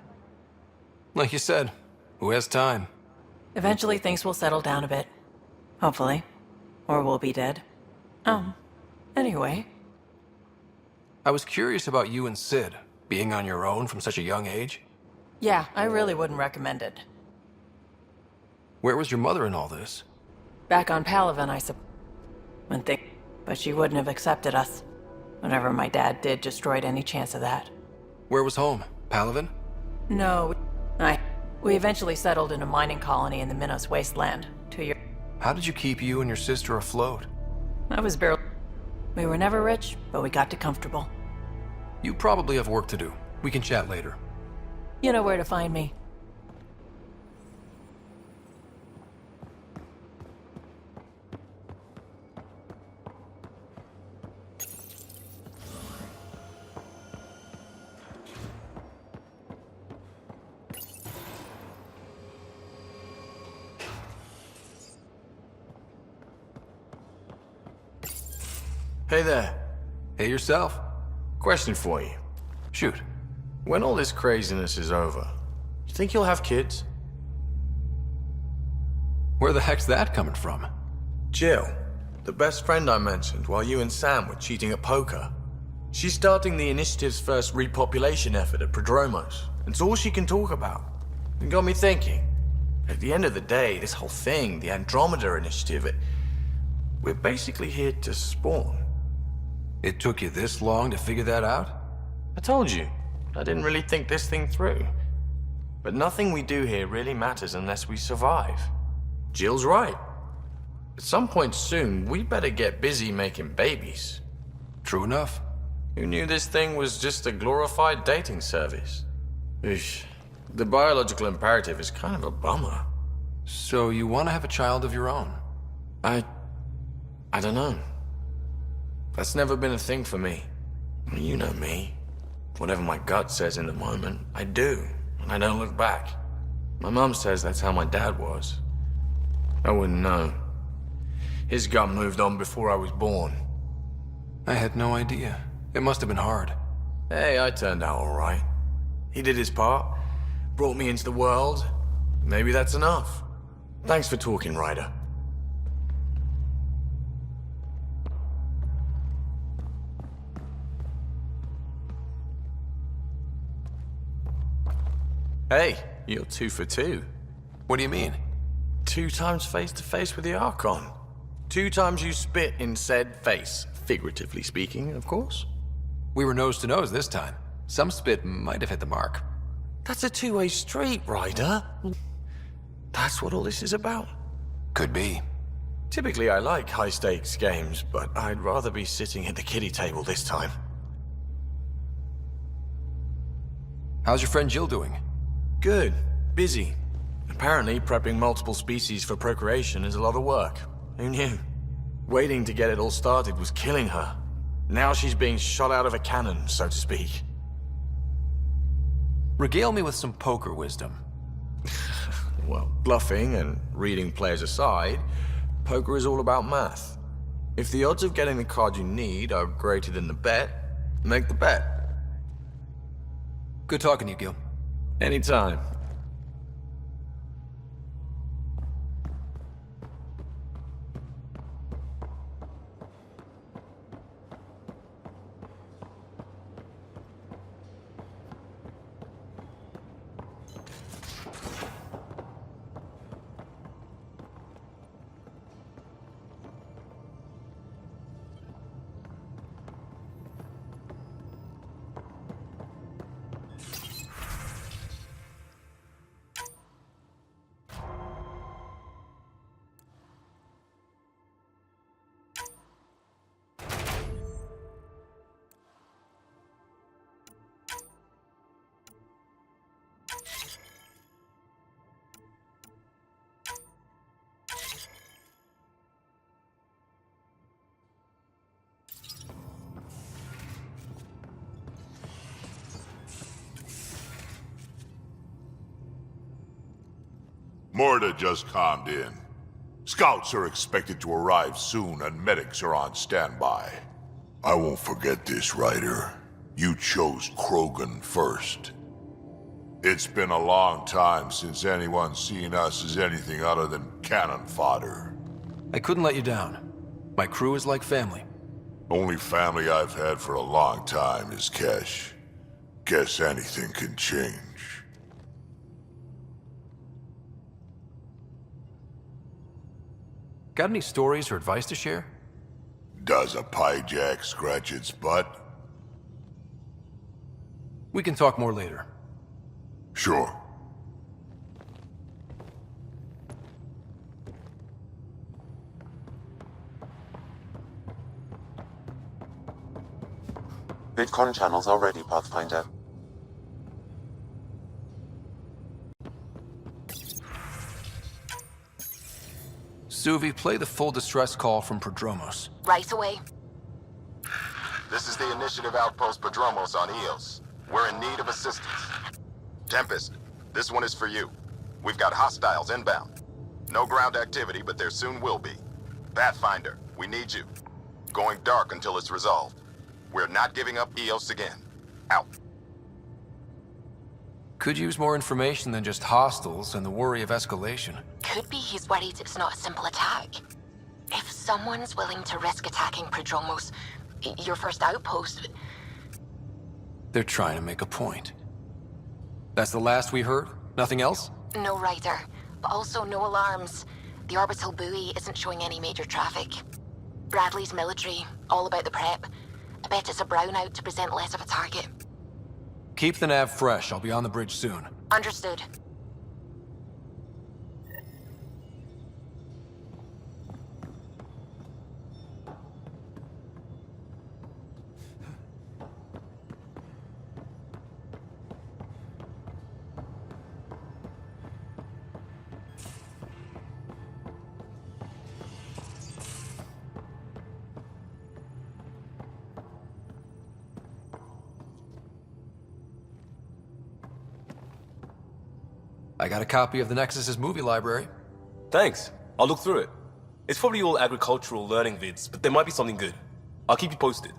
Like you said, who has time? Eventually things will settle down a bit. Hopefully. Or we'll be dead. Anyway. I was curious about you and Sid, being on your own from such a young age. Yeah, I really wouldn't recommend it. Where was your mother in all this? Back on Palaven, I suppose. But she wouldn't have accepted us. Whatever my dad did destroyed any chance of that. Where was home? Palaven? No, we eventually settled in a mining colony in the Minos wasteland 2 years. How did you keep you and your sister afloat? I was barely... We were never rich, but we got to comfortable. You probably have work to do. We can chat later. You know where to find me. Hey there. Hey yourself. Question for you. Shoot. When all this craziness is over, you think you'll have kids? Where the heck's that coming from? Jill, the best friend I mentioned while you and Sam were cheating at poker. She's starting the initiative's first repopulation effort at Prodromos. It's all she can talk about. It got me thinking. At the end of the day, this whole thing, the Andromeda initiative, we're basically here to spawn. It took you this long to figure that out? I told you, I didn't really think this thing through. But nothing we do here really matters unless we survive. Jill's right. At some point soon, we better get busy making babies. True enough. Who knew this thing was just a glorified dating service? Eesh. The biological imperative is kind of a bummer. So you want to have a child of your own? I don't know. That's never been a thing for me. You know me. Whatever my gut says in the moment, I do, and I don't look back. My mum says that's how my dad was. I wouldn't know. His gut moved on before I was born. I had no idea. It must have been hard. Hey, I turned out all right. He did his part, brought me into the world. Maybe that's enough. Thanks for talking, Ryder. Hey, you're 2 for 2. What do you mean? 2 times face-to-face with the Archon. 2 times you spit in said face. Figuratively speaking, of course. We were nose to nose this time. Some spit might have hit the mark. That's a two-way street, Ryder. That's what all this is about. Could be. Typically, I like high-stakes games, but I'd rather be sitting at the kiddie table this time. How's your friend Jill doing? Good. Busy. Apparently, prepping multiple species for procreation is a lot of work. Who knew? Waiting to get it all started was killing her. Now she's being shot out of a cannon, so to speak. Regale me with some poker wisdom. Well, bluffing and reading players aside, poker is all about math. If the odds of getting the card you need are greater than the bet, make the bet. Good talking to you, Gil. Anytime. Murder just calmed in. Scouts are expected to arrive soon and medics are on standby. I won't forget this, Ryder. You chose Krogan first. It's been a long time since anyone's seen us as anything other than cannon fodder. I couldn't let you down. My crew is like family. Only family I've had for a long time is Kesh. Guess anything can change. Got any stories or advice to share? Does a piejack scratch its butt? We can talk more later. Sure. VidCon channels are ready, Pathfinder. Suvi, play the full distress call from Prodromos. Right away. This is the Initiative Outpost Prodromos on Eos. We're in need of assistance. Tempest, this one is for you. We've got hostiles inbound. No ground activity, but there soon will be. Pathfinder, we need you. Going dark until it's resolved. We're not giving up Eos again. Out. Could use more information than just hostiles and the worry of escalation. Could be he's worried it's not a simple attack. If someone's willing to risk attacking Prodromos, your first outpost, They're trying to make a point. That's the last we heard? Nothing else? No Ryder, but also no alarms. The orbital buoy isn't showing any major traffic. Bradley's military, all about the prep. I bet it's a brownout to present less of a target. Keep the nav fresh. I'll be on the bridge soon. Understood. I got a copy of the Nexus's movie library. Thanks. I'll look through it. It's probably all agricultural learning vids, but there might be something good. I'll keep you posted.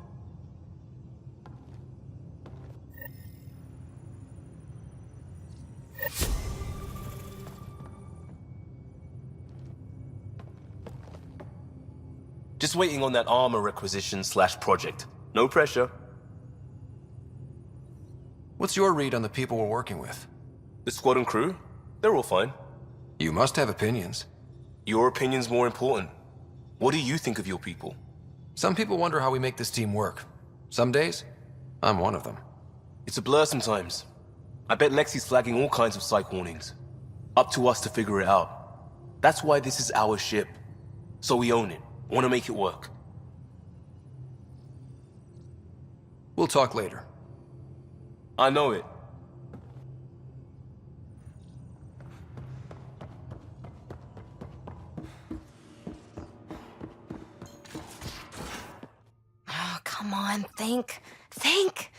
Just waiting on that armor requisition/project. No pressure. What's your read on the people we're working with? The squad and crew? They're all fine. You must have opinions. Your opinion's more important. What do you think of your people? Some people wonder how we make this team work. Some days, I'm one of them. It's a blur sometimes. I bet Lexi's flagging all kinds of psych warnings. Up to us to figure it out. That's why this is our ship. So we own it. Want to make it work. We'll talk later. I know it. Oh, come on, think. Think!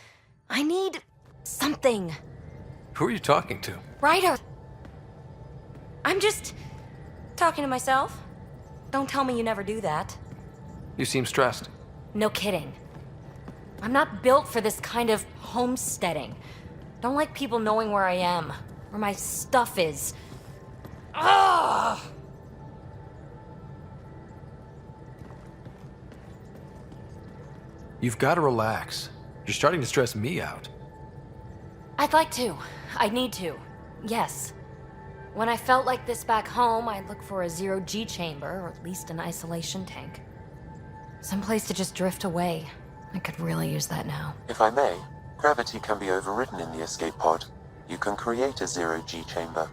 I need something. Who are you talking to? Ryder! I'm just talking to myself. Don't tell me you never do that. You seem stressed. No kidding. I'm not built for this kind of homesteading. Don't like people knowing where I am, where my stuff is. Ugh! You've got to relax. You're starting to stress me out. I'd like to. I need to. Yes. When I felt like this back home, I'd look for a zero-G chamber, or at least an isolation tank. Someplace to just drift away. I could really use that now. If I may, gravity can be overridden in the escape pod. You can create a zero-G chamber.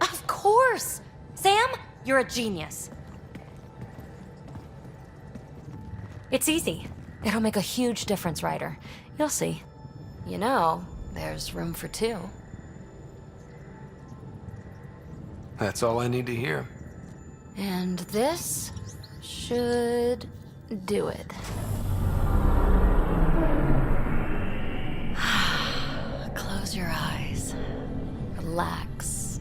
Of course! Sam, you're a genius. It's easy. It'll make a huge difference, Ryder. You'll see. You know, there's room for two. That's all I need to hear. And this should do it. Close your eyes. Relax.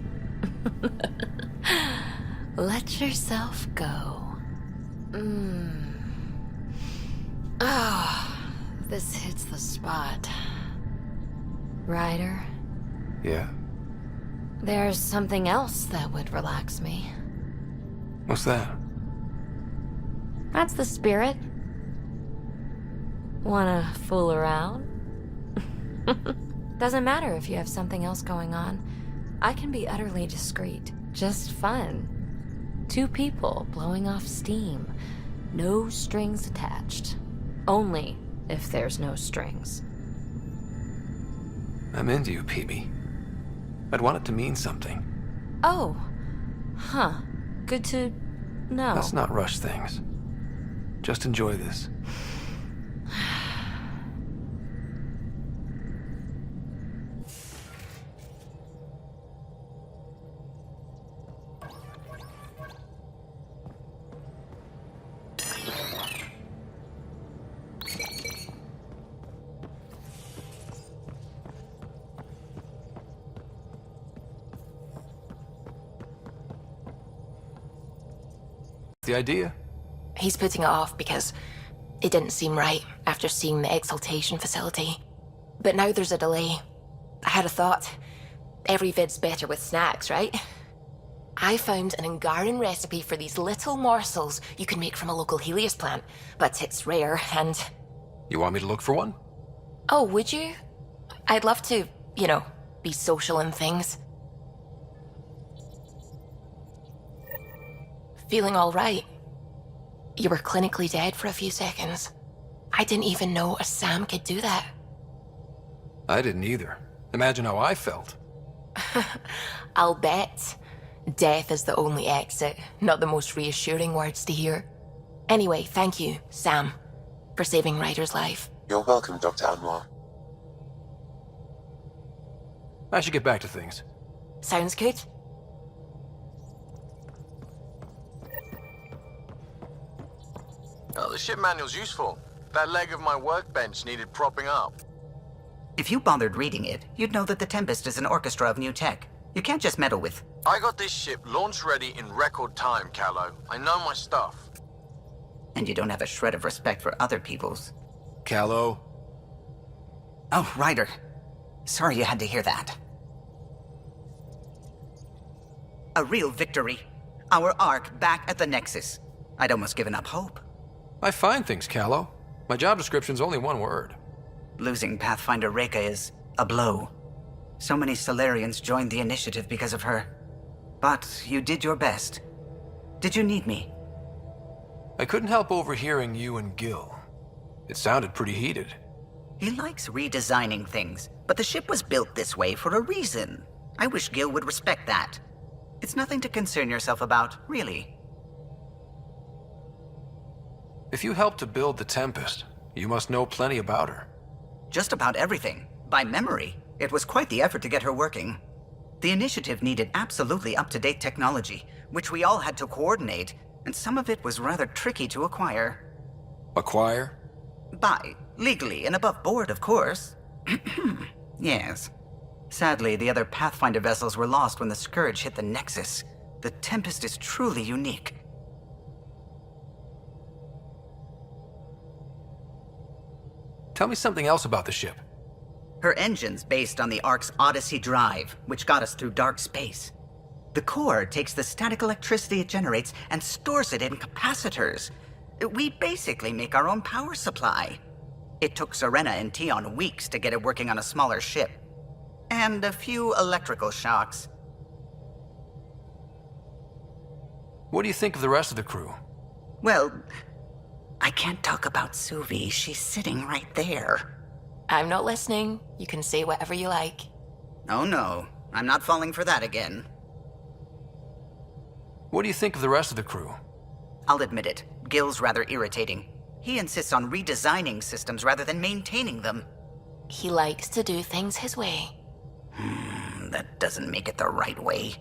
Let yourself go. This hits the spot. Ryder? Yeah? There's something else that would relax me. What's that? That's the spirit. Wanna fool around? Doesn't matter if you have something else going on. I can be utterly discreet. Just fun. Two people blowing off steam. No strings attached. Only if there's no strings. I'm into you, PB. I'd want it to mean something. Oh. Huh. Good to know. Let's not rush things. Just enjoy this. The idea? He's putting it off because it didn't seem right after seeing the exaltation facility. But now there's a delay. I had a thought. Every vid's better with snacks, right? I found an Angaran recipe for these little morsels you can make from a local Helios plant, but it's rare and... You want me to look for one? Oh, would you? I'd love to, be social and things. Feeling all right. You were clinically dead for a few seconds. I didn't even know a Sam could do that. I didn't either. Imagine how I felt. I'll bet. Death is the only exit, not the most reassuring words to hear. Anyway, thank you, Sam, for saving Ryder's life. You're welcome, Dr. Anwar. I should get back to things. Sounds good. Oh, the ship manual's useful. That leg of my workbench needed propping up. If you bothered reading it, you'd know that the Tempest is an orchestra of new tech. You can't just meddle with... I got this ship launch ready in record time, Callow. I know my stuff. And you don't have a shred of respect for other people's. Callow. Oh, Ryder. Sorry you had to hear that. A real victory. Our Ark back at the Nexus. I'd almost given up hope. I find things, Callow. My job description's only one word. Losing Pathfinder Reka is a blow. So many Solarians joined the initiative because of her. But you did your best. Did you need me? I couldn't help overhearing you and Gil. It sounded pretty heated. He likes redesigning things, but the ship was built this way for a reason. I wish Gil would respect that. It's nothing to concern yourself about, really. If you helped to build the Tempest, you must know plenty about her. Just about everything. By memory. It was quite the effort to get her working. The initiative needed absolutely up-to-date technology, which we all had to coordinate, and some of it was rather tricky to acquire. Acquire? Buy. Legally and above board, of course. Yes. Sadly, the other Pathfinder vessels were lost when the Scourge hit the Nexus. The Tempest is truly unique. Tell me something else about the ship. Her engine's based on the Ark's Odyssey drive, which got us through dark space. The core takes the static electricity it generates and stores it in capacitors. We basically make our own power supply. It took Serena and Tion weeks to get it working on a smaller ship. And a few electrical shocks. What do you think of the rest of the crew? Well, I can't talk about Suvi. She's sitting right there. I'm not listening. You can say whatever you like. Oh no, I'm not falling for that again. What do you think of the rest of the crew? I'll admit it, Gil's rather irritating. He insists on redesigning systems rather than maintaining them. He likes to do things his way. That doesn't make it the right way.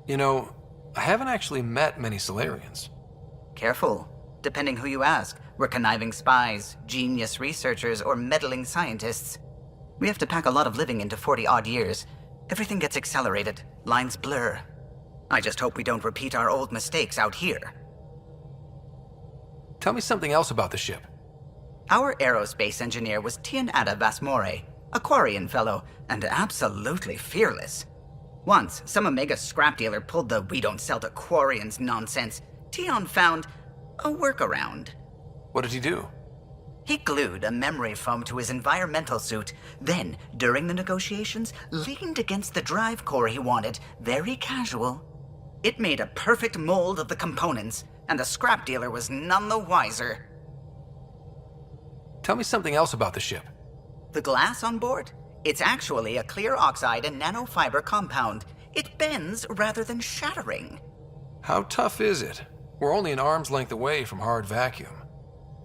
You know, I haven't actually met many Solarians. Careful. Depending who you ask, we're conniving spies, genius researchers, or meddling scientists. We have to pack a lot of living into 40-odd years. Everything gets accelerated, lines blur. I just hope we don't repeat our old mistakes out here. Tell me something else about the ship. Our aerospace engineer was Tianada Vasmore, a Quarian fellow, and absolutely fearless. Once, some Omega scrap dealer pulled the "we don't sell to Quarians" nonsense. Tion found a workaround. What did he do? He glued a memory foam to his environmental suit, then, during the negotiations, leaned against the drive core he wanted, very casual. It made a perfect mold of the components, and the scrap dealer was none the wiser. Tell me something else about the ship. The glass on board? It's actually a clear oxide and nanofiber compound. It bends rather than shattering. How tough is it? We're only an arm's length away from hard vacuum.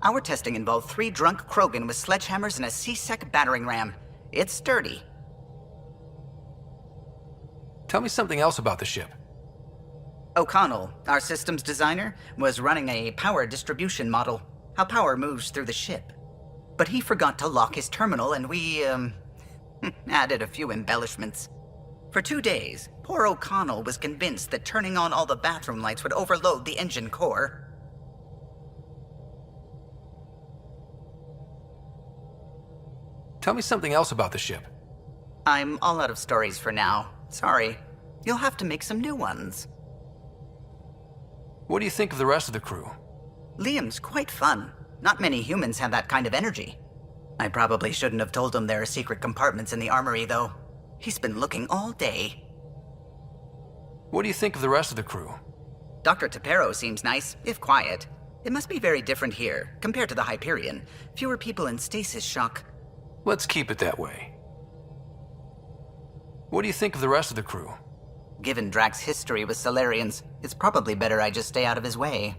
Our testing involved 3 drunk Krogan with sledgehammers and a C-Sec battering ram. It's sturdy. Tell me something else about the ship. O'Connell, our systems designer, was running a power distribution model, how power moves through the ship. But he forgot to lock his terminal and we, added a few embellishments. For 2 days, poor O'Connell was convinced that turning on all the bathroom lights would overload the engine core. Tell me something else about the ship. I'm all out of stories for now. Sorry. You'll have to make some new ones. What do you think of the rest of the crew? Liam's quite fun. Not many humans have that kind of energy. I probably shouldn't have told him there are secret compartments in the armory, though. He's been looking all day. What do you think of the rest of the crew? Dr. Tapero seems nice, if quiet. It must be very different here, compared to the Hyperion. Fewer people in stasis shock. Let's keep it that way. What do you think of the rest of the crew? Given Drax's history with Solarians, it's probably better I just stay out of his way.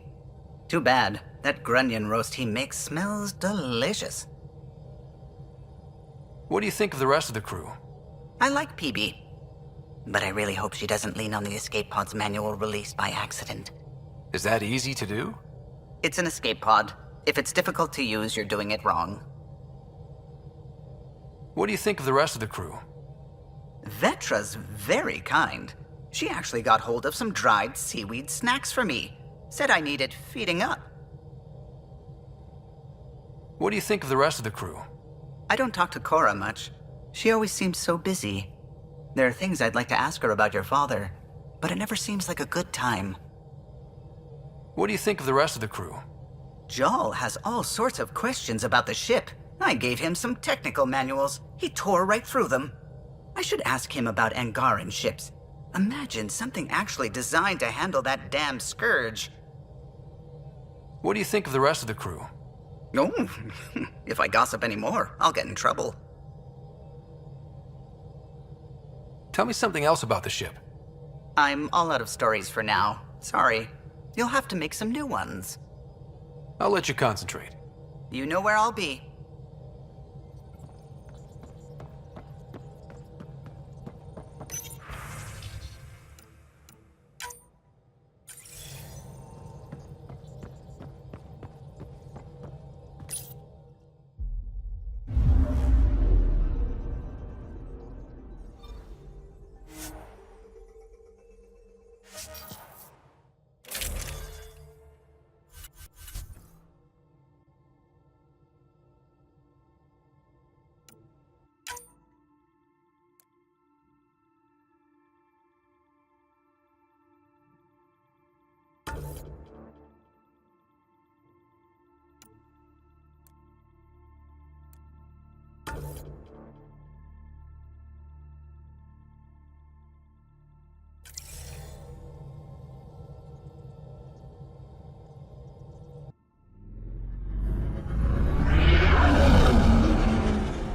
Too bad. That grunion roast he makes smells delicious. What do you think of the rest of the crew? I like PB. But I really hope she doesn't lean on the escape pod's manual release by accident. Is that easy to do? It's an escape pod. If it's difficult to use, you're doing it wrong. What do you think of the rest of the crew? Vetra's very kind. She actually got hold of some dried seaweed snacks for me. Said I needed feeding up. What do you think of the rest of the crew? I don't talk to Cora much. She always seems so busy. There are things I'd like to ask her about your father, but it never seems like a good time. What do you think of the rest of the crew? Jal has all sorts of questions about the ship. I gave him some technical manuals. He tore right through them. I should ask him about Angaran ships. Imagine something actually designed to handle that damn scourge. What do you think of the rest of the crew? No, if I gossip anymore, I'll get in trouble. Tell me something else about the ship. I'm all out of stories for now. Sorry. You'll have to make some new ones. I'll let you concentrate. You know where I'll be.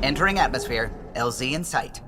Entering atmosphere. LZ in sight.